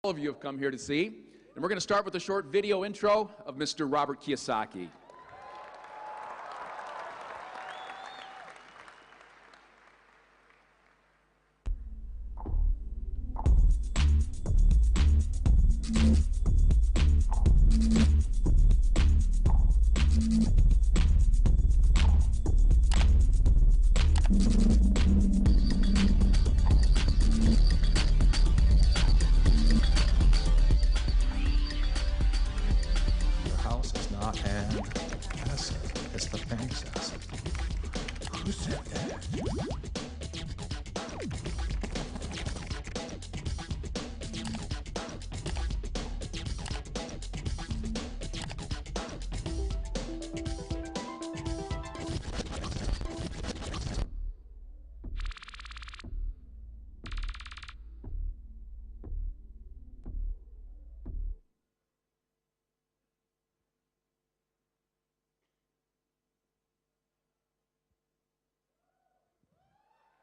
all of you have come here to see. And we're going to start with a short video intro of Mr. Robert Kiyosaki. It's the bank's asset. Who said that?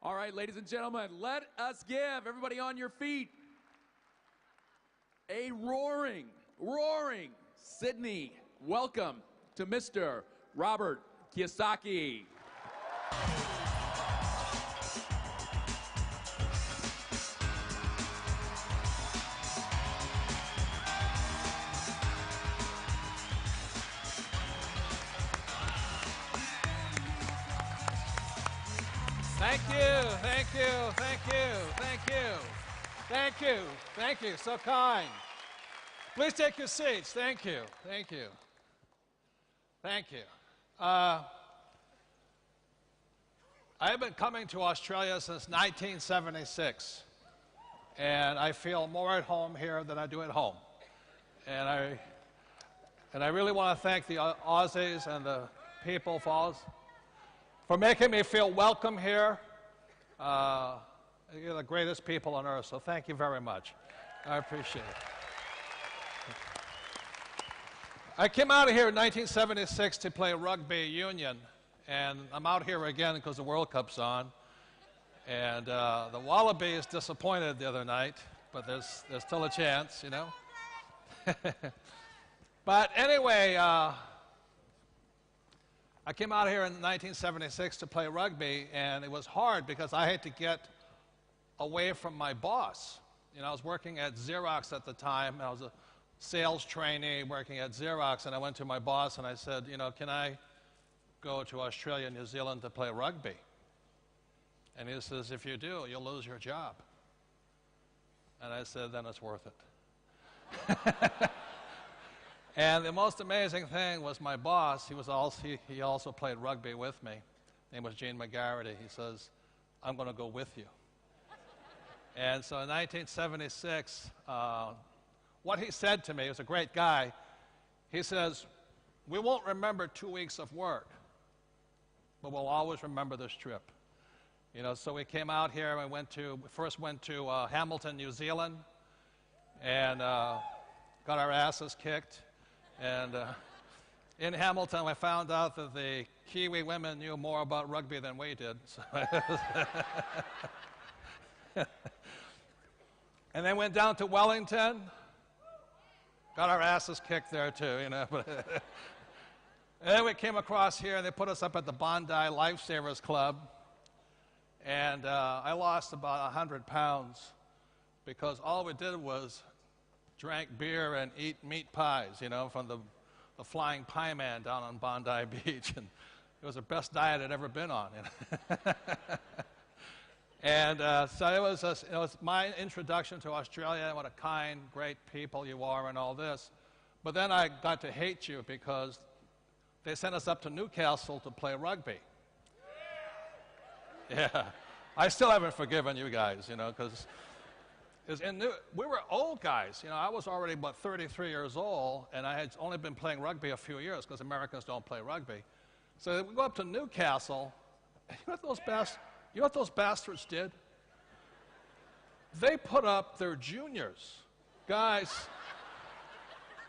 All right, ladies and gentlemen, let us give everybody on your feet a roaring Sydney welcome to Mr. Robert Kiyosaki. Thank you, thank you, thank you, thank you, thank you, thank you, so kind. Please take your seats, thank you, thank you, thank you. I've been coming to Australia since 1976, and I feel more at home here than I do at home. And I really want to thank the Aussies and the people for making me feel welcome here. You're the greatest people on earth, so thank you very much. I appreciate it. I came out of here in 1976 to play rugby union, and I'm out here again because the World Cup's on. And the Wallabies disappointed the other night, but there's still a chance, you know. But anyway, I came out here in 1976 to play rugby, and it was hard because I had to get away from my boss. You know, I was working at Xerox at the time. I was a sales trainee working at Xerox, and I went to my boss and I said, you know, can I go to Australia and New Zealand to play rugby? And he says, if you do, you'll lose your job. And I said, then it's worth it. And the most amazing thing was my boss, he also played rugby with me. His name was Gene McGarity. He says, I'm going to go with you. And so in 1976, what he said to me, he was a great guy, he says, we won't remember 2 weeks of work, but we'll always remember this trip. You know, so we came out here and we first went to Hamilton, New Zealand, and got our asses kicked. And in Hamilton, I found out that the Kiwi women knew more about rugby than we did. So and then went down to Wellington, got our asses kicked there too, you know. And then we came across here, and they put us up at the Bondi Lifesavers Club. And I lost about 100 pounds because all we did was drank beer and eat meat pies, you know, from the Flying Pie Man down on Bondi Beach. And it was the best diet I'd ever been on. You know? And so it was my introduction to Australia, what a kind, great people you are and all this. But then I got to hate you because they sent us up to Newcastle to play rugby. Yeah, I still haven't forgiven you guys, you know, because we were old guys. You know, I was already about 33 years old, and I had only been playing rugby a few years because Americans don't play rugby. So we go up to Newcastle. You know what those bastards did? They put up their juniors, guys,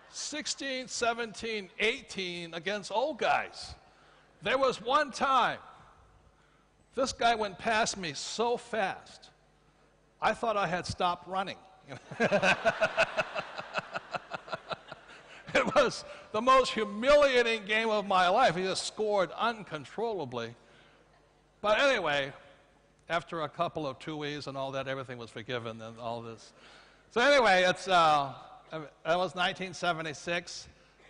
16, 17, 18 against old guys. There was one time, this guy went past me so fast, I thought I had stopped running. was the most humiliating game of my life. He just scored uncontrollably. But anyway, after a couple of TUIs and all that, everything was forgiven and all this. So anyway, that was 1976.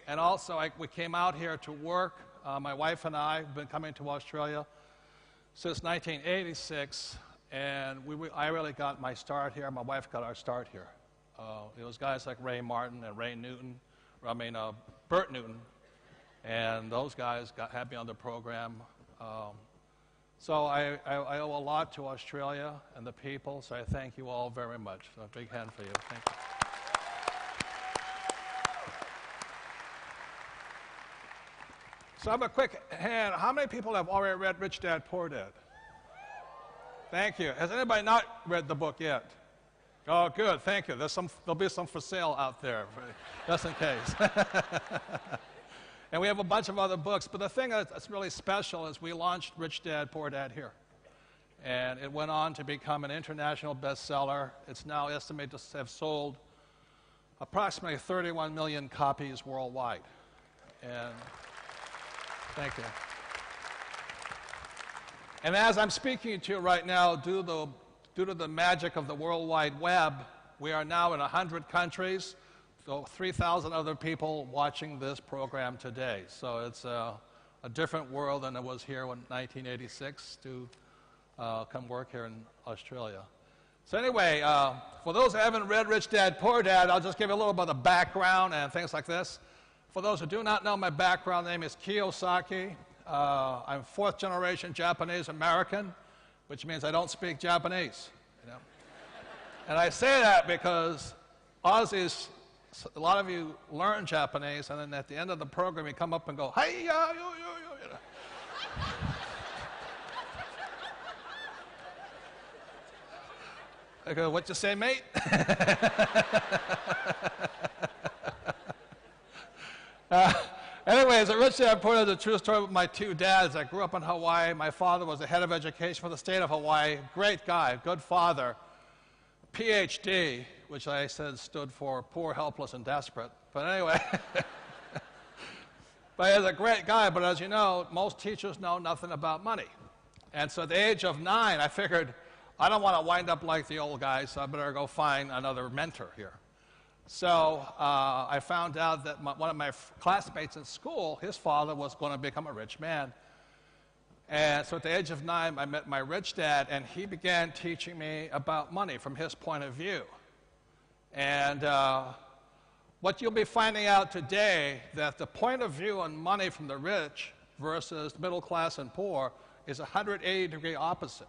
And also, we came out here to work. My wife and I have been coming to Australia since 1986. And I really got my start here. My wife got our start here. It was guys like Ray Martin and Bert Newton. And those guys had me on the program. So I owe a lot to Australia and the people, so I thank you all very much. So a big hand for you. Thank you. So I have a quick hand. How many people have already read Rich Dad, Poor Dad? Thank you. Has anybody not read the book yet? Oh, good. Thank you. There'll be some for sale out there, just in case. And we have a bunch of other books. But the thing that's really special is we launched Rich Dad, Poor Dad here. And it went on to become an international bestseller. It's now estimated to have sold approximately 31 million copies worldwide. And thank you. And as I'm speaking to you right now, due to the magic of the World Wide Web, we are now in 100 countries. So 3,000 other people watching this program today. So it's a different world than it was here in 1986 to come work here in Australia. So anyway, for those who haven't read Rich Dad, Poor Dad, I'll just give you a little bit of background and things like this. For those who do not know my background, my name is Kiyosaki. I'm fourth generation Japanese American, which means I don't speak Japanese. You know? And I say that because Aussies, a lot of you learn Japanese, and then at the end of the program, you come up and go, "Hey, you know. I go, "What you say, mate?" Anyways, a Rich Dad, Poor Dad is a true story with my two dads. I grew up in Hawaii. My father was the head of education for the state of Hawaii. Great guy, good father. PhD, which I said stood for poor, helpless, and desperate. But anyway, but he's a great guy. But as you know, most teachers know nothing about money. And so at the age of 9, I figured, I don't want to wind up like the old guys, so I better go find another mentor here. So I found out that one of my classmates in school, his father was going to become a rich man. And so at the age of 9, I met my rich dad, and he began teaching me about money from his point of view. And what you'll be finding out today, that the point of view on money from the rich versus middle class and poor is 180-degree opposite.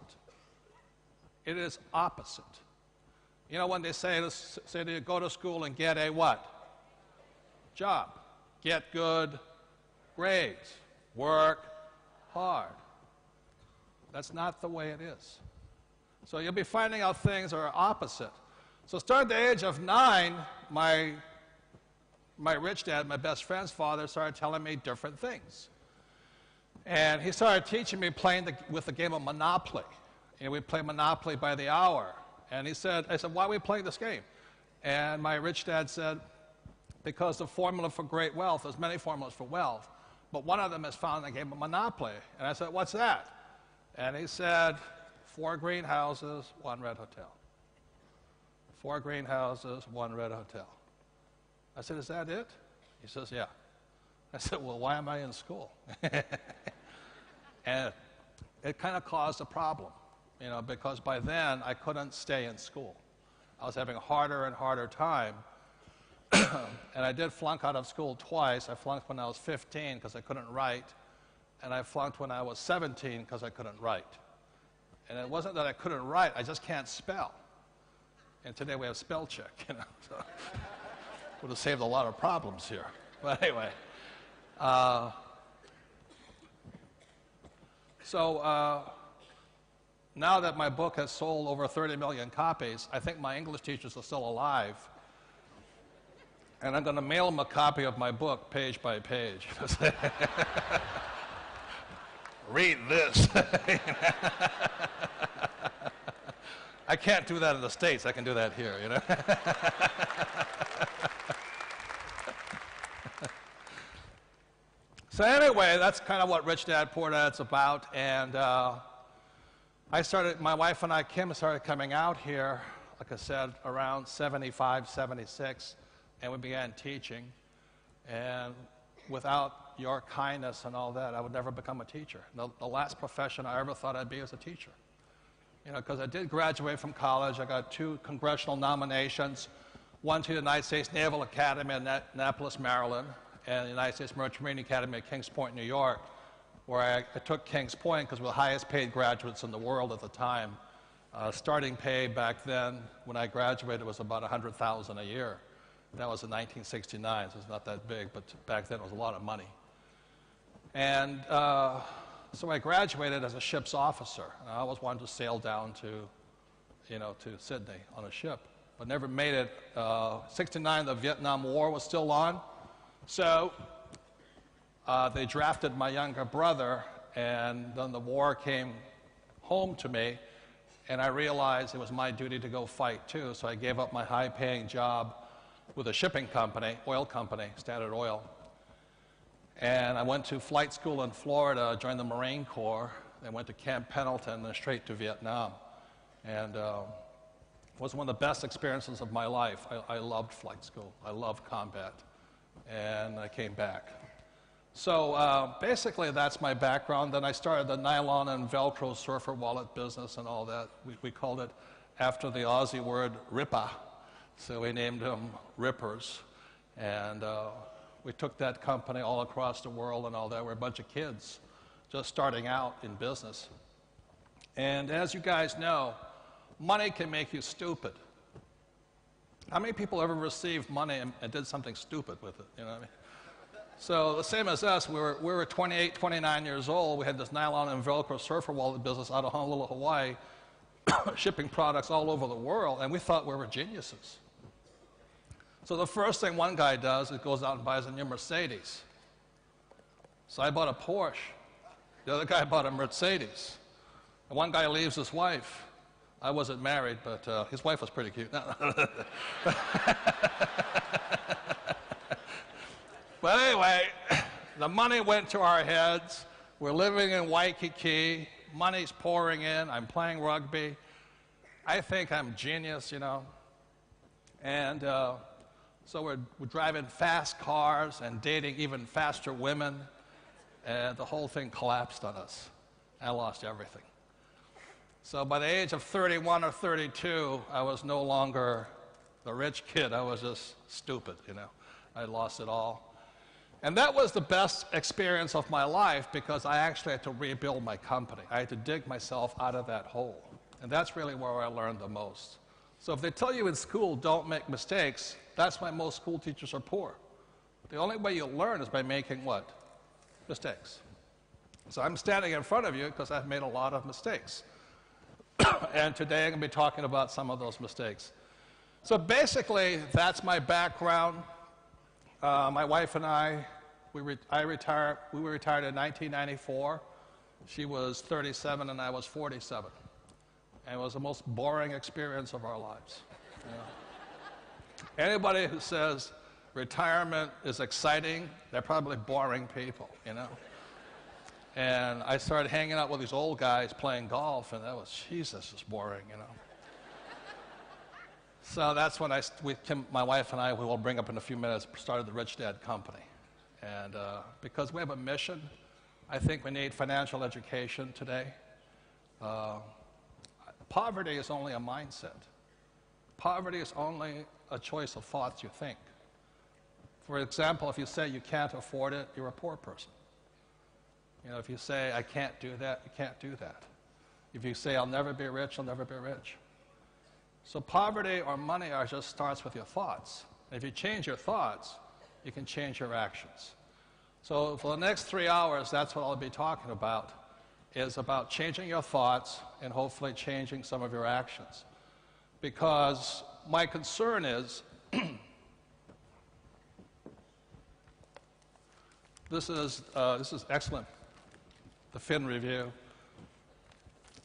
It is opposite. You know when they say to you, go to school and get a what? Job. Get good grades. Work hard. That's not the way it is. So you'll be finding out things are opposite. So starting at the age of 9, my rich dad, my best friend's father, started telling me different things. And he started teaching me playing with the game of Monopoly. And we'd play Monopoly by the hour. And I said, why are we playing this game? And my rich dad said, because the formula for great wealth, there's many formulas for wealth, but one of them is found in the game of Monopoly. And I said, what's that? And he said, 4 greenhouses, 1 red hotel. 4 greenhouses, 1 red hotel. I said, is that it? He says, yeah. I said, well, why am I in school? And it kind of caused a problem, you know, because by then I couldn't stay in school. I was having a harder and harder time. And I did flunk out of school twice. I flunked when I was 15 because I couldn't write. And I flunked when I was 17 because I couldn't write. And it wasn't that I couldn't write, I just can't spell. And today we have spell check, you know. So would have saved a lot of problems here. But anyway. Now that my book has sold over 30 million copies, I think my English teachers are still alive. And I'm going to mail them a copy of my book page by page. Read this. I can't do that in the States. I can do that here, you know. So anyway, that's kind of what Rich Dad Poor Dad's about. And my wife and I, Kim, started coming out here, like I said, around 75, 76, and we began teaching. And without your kindness and all that, I would never become a teacher. The last profession I ever thought I'd be was a teacher. You know, because I did graduate from college. I got 2 congressional nominations, one to the United States Naval Academy in Annapolis, Maryland, and the United States Merchant Marine Academy at Kings Point, New York, where I took Kings Point because we were the highest paid graduates in the world at the time. Starting pay back then, when I graduated, was about $100,000 a year. That was in 1969, so it's not that big, but back then it was a lot of money. And so I graduated as a ship's officer. And I always wanted to sail down to Sydney on a ship, but never made it. 69, the Vietnam War was still on. So they drafted my younger brother, and then the war came home to me, and I realized it was my duty to go fight too. So I gave up my high-paying job with a shipping company, oil company, Standard Oil. And I went to flight school in Florida, joined the Marine Corps, then went to Camp Pendleton, and then straight to Vietnam. And it was one of the best experiences of my life. I loved flight school. I loved combat. And I came back. So basically, that's my background. Then I started the nylon and Velcro surfer wallet business and all that. We called it after the Aussie word ripper. So we named them Rippers. And we took that company all across the world and all that. We're a bunch of kids just starting out in business. And as you guys know, money can make you stupid. How many people ever received money and did something stupid with it? You know what I mean? So the same as us, we were 28, 29 years old. We had this nylon and Velcro surfer wallet business out of Honolulu, Hawaii, shipping products all over the world, and we thought we were geniuses. So the first thing one guy does is goes out and buys a new Mercedes. So I bought a Porsche. The other guy bought a Mercedes. And one guy leaves his wife. I wasn't married, but his wife was pretty cute. But anyway, the money went to our heads. We're living in Waikiki. Money's pouring in. I'm playing rugby. I think I'm genius, you know. And so we're driving fast cars and dating even faster women. And the whole thing collapsed on us. I lost everything. So by the age of 31 or 32, I was no longer the rich kid. I was just stupid, you know. I lost it all. And that was the best experience of my life because I actually had to rebuild my company. I had to dig myself out of that hole. And that's really where I learned the most. So if they tell you in school, don't make mistakes, that's why most school teachers are poor. The only way you learn is by making what? Mistakes. So I'm standing in front of you because I've made a lot of mistakes. And today I'm going to be talking about some of those mistakes. So basically, that's my background. My wife and we were retired in 1994. She was 37 and I was 47. And it was the most boring experience of our lives. You know? Anybody who says retirement is exciting, they're probably boring people, you know? And I started hanging out with these old guys playing golf, and that was, Jesus, it's boring, you know? So that's when my wife and I, we will bring up in a few minutes, started the Rich Dad Company. And because we have a mission, I think we need financial education today. Poverty is only a mindset. Poverty is only a choice of thoughts you think. For example, if you say you can't afford it, you're a poor person. You know, if you say, I can't do that, you can't do that. If you say, I'll never be rich, I'll never be rich. So poverty or money just starts with your thoughts. And if you change your thoughts, you can change your actions. So for the next 3 hours, that's what I'll be talking about, is about changing your thoughts and hopefully changing some of your actions. Because my concern is, this is excellent, the Fin Review.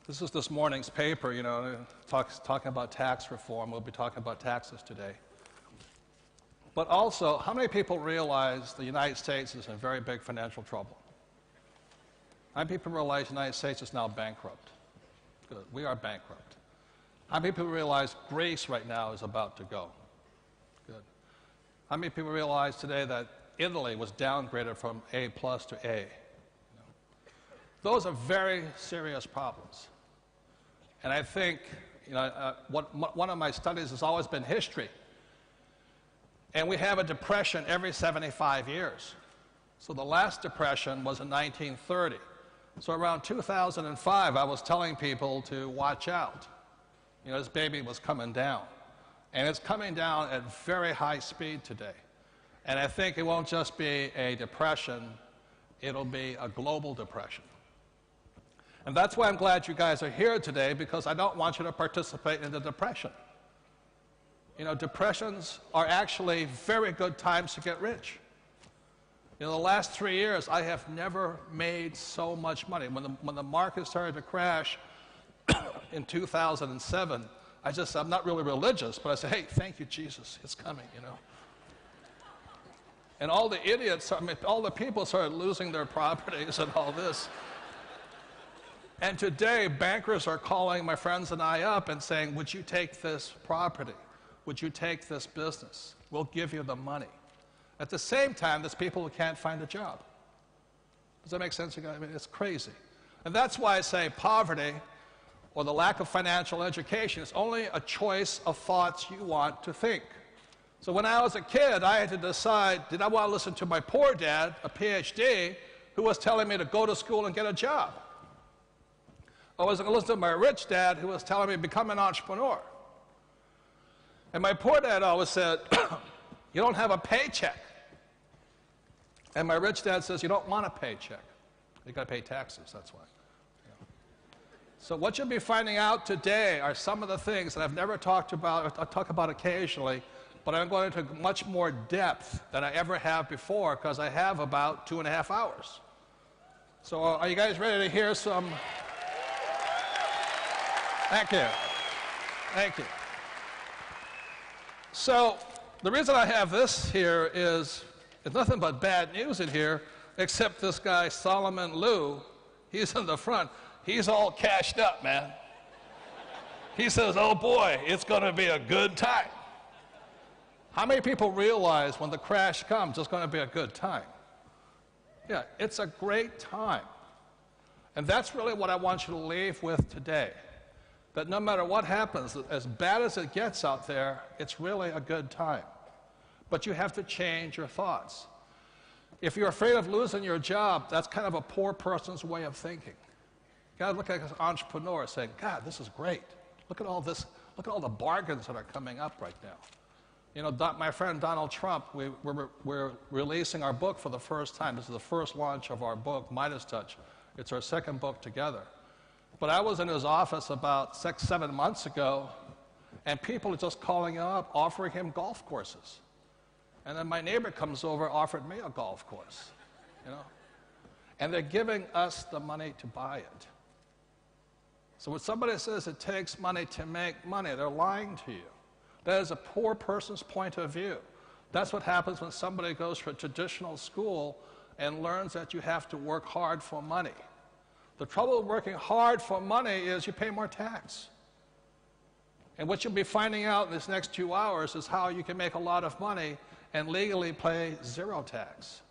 This is this morning's paper, you know, talking about tax reform. We'll be talking about taxes today. But also, how many people realize the United States is in very big financial trouble? How many people realize the United States is now bankrupt? Good. We are bankrupt. How many people realize Greece right now is about to go? Good. How many people realize today that Italy was downgraded from A+ to A? You know? Those are very serious problems. And I think, you know, one of my studies has always been history. And we have a depression every 75 years. So the last depression was in 1930. So around 2005, I was telling people to watch out. You know, this baby was coming down. And it's coming down at very high speed today. And I think it won't just be a depression, it'll be a global depression. And that's why I'm glad you guys are here today, because I don't want you to participate in the depression. You know, depressions are actually very good times to get rich. In the last 3 years, I have never made so much money. When the market started to crash in 2007, I'm not really religious, but I said, hey, thank you, Jesus, it's coming, you know. And all the idiots, I mean, all the people started losing their properties and all this. And today, bankers are calling my friends and I up and saying, would you take this property? Would you take this business? We'll give you the money. At the same time, there's people who can't find a job. Does that make sense? I mean, it's crazy. And that's why I say poverty or the lack of financial education is only a choice of thoughts you want to think. So when I was a kid, I had to decide, did I want to listen to my poor dad, a PhD, who was telling me to go to school and get a job? Or was I going to listen to my rich dad who was telling me to become an entrepreneur? And my poor dad always said, you don't have a paycheck. And my rich dad says, you don't want a paycheck. You got to pay taxes, that's why. Yeah. So what you'll be finding out today are some of the things that I've never talked about, I talk about occasionally, but I'm going into much more depth than I ever have before, because I have about 2.5 hours. So are you guys ready to hear some? Thank you. Thank you. So the reason I have this here is there's nothing but bad news in here, except this guy, Solomon Lew, he's in the front. He's all cashed up, man. He says, oh boy, it's going to be a good time. How many people realize when the crash comes, it's going to be a good time? Yeah, it's a great time. And that's really what I want you to leave with today. That no matter what happens, as bad as it gets out there, it's really a good time. But you have to change your thoughts. If you're afraid of losing your job, that's kind of a poor person's way of thinking. You got to look at an entrepreneur saying, God, this is great. Look at all this. Look at all the bargains that are coming up right now. You know, my friend Donald Trump, we're releasing our book for the first time. This is the first launch of our book, Midas Touch. It's our second book together. But I was in his office about 6-7 months ago, and people are just calling him up, offering him golf courses. And then my neighbor comes over, offered me a golf course, you know. And they're giving us the money to buy it. So when somebody says it takes money to make money, they're lying to you. That is a poor person's point of view. That's what happens when somebody goes to a traditional school and learns that you have to work hard for money. The trouble with working hard for money is you pay more tax. And what you'll be finding out in this next 2 hours is how you can make a lot of money and legally pay 0 tax.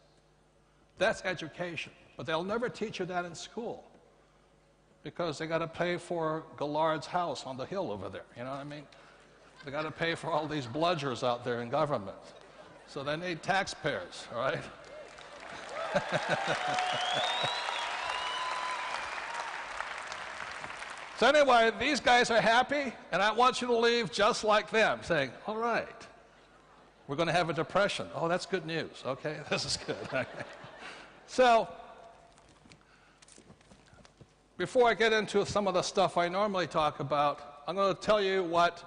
That's education. But they'll never teach you that in school, because they got to pay for Gallard's house on the hill over there. You know what I mean? They got to pay for all these bludgers out there in government. So they need taxpayers, all right? So anyway, these guys are happy, and I want you to leave just like them, saying, all right, we're going to have a depression. Oh, that's good news. Okay, this is good. So before I get into some of the stuff I normally talk about, I'm going to tell you what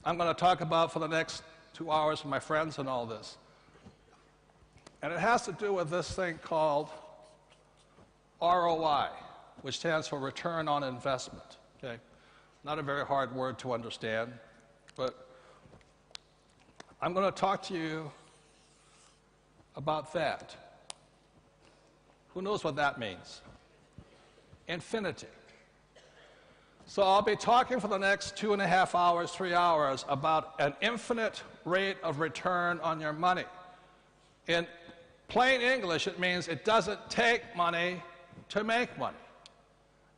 I'm going to talk about for the next 2 hours with my friends and all this. And it has to do with this thing called ROI, which stands for return on investment. Okay? Not a very hard word to understand, but I'm going to talk to you about that. Who knows what that means? Infinity. So I'll be talking for the next 2.5 hours, 3 hours about an infinite rate of return on your money. In plain English, it means it doesn't take money to make money.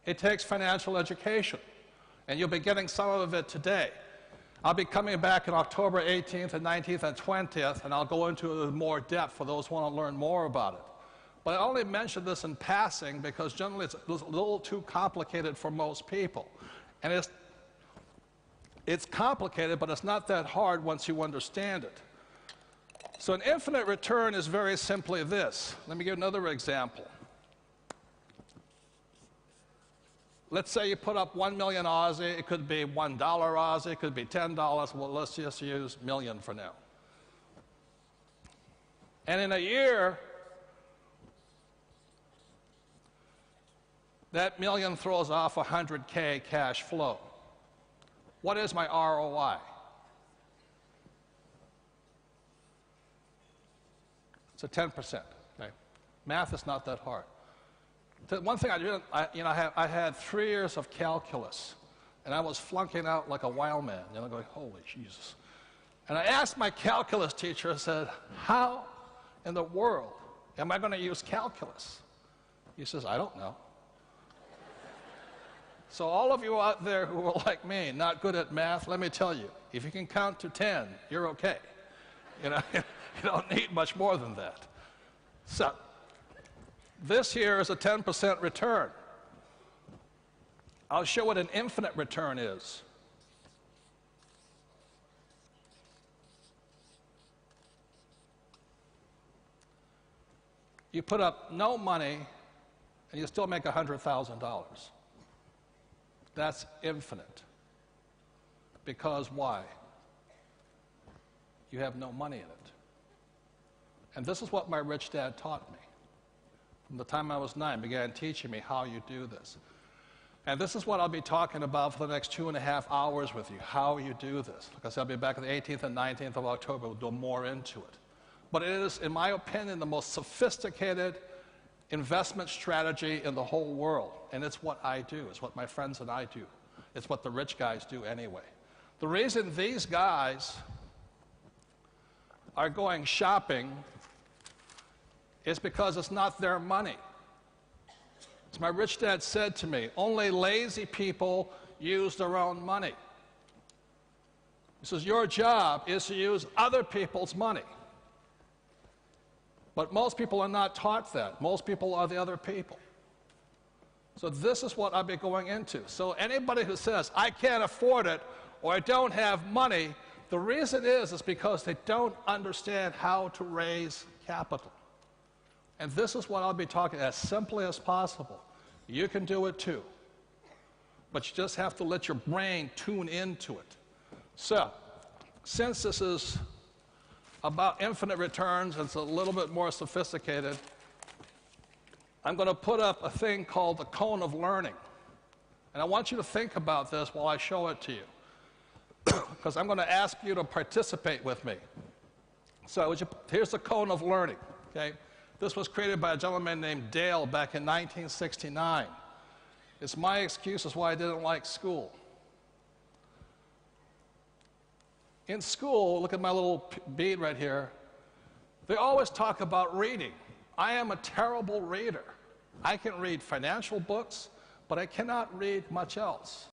It takes financial education, and you'll be getting some of it today. I'll be coming back in October 18th and 19th and 20th, and I'll go into more depth for those who want to learn more about it. But I only mention this in passing because generally it's a little too complicated for most people. And it's complicated, but it's not that hard once you understand it. So an infinite return is very simply this. Let me give another example. Let's say you put up 1 million Aussie. It could be $1 Aussie. It could be $10. Well, let's just use million for now. And in a year, that million throws off 100K cash flow. What is my ROI? It's a 10%. Okay? Math is not that hard. The one thing I did, I had 3 years of calculus, and I was flunking out like a wild man, going, holy Jesus. And I asked my calculus teacher, I said, how in the world am I going to use calculus? He says, I don't know. So all of you out there who are like me, not good at math, let me tell you, if you can count to 10, you're okay. You don't need much more than that. So this here is a 10% return. I'll show what an infinite return is. You put up no money, and you still make $100,000. That's infinite. Because why? You have no money in it. And this is what my rich dad taught me. From the time I was 9, began teaching me how you do this. And this is what I'll be talking about for the next 2.5 hours with you, how you do this. Like I said, I'll be back on the 18th and 19th of October. We'll do more into it. But it is, in my opinion, the most sophisticated investment strategy in the whole world. And it's what I do. It's what my friends and I do. It's what the rich guys do anyway. The reason these guys are going shopping is because it's not their money. As my rich dad said to me, only lazy people use their own money. He says, your job is to use other people's money. But most people are not taught that. Most people are the other people. So this is what I'll be going into. So anybody who says, I can't afford it, or I don't have money, the reason is because they don't understand how to raise capital. And this is what I'll be talking as simply as possible. You can do it too. But you just have to let your brain tune into it. So, since this is about infinite returns, and it's a little bit more sophisticated, I'm going to put up a thing called the cone of learning. And I want you to think about this while I show it to you. Because I'm going to ask you to participate with me. So here's the cone of learning. Okay? This was created by a gentleman named Dale back in 1969. It's my excuse as why I didn't like school. In school, look at my little bead right here, they always talk about reading. I am a terrible reader. I can read financial books, but I cannot read much else.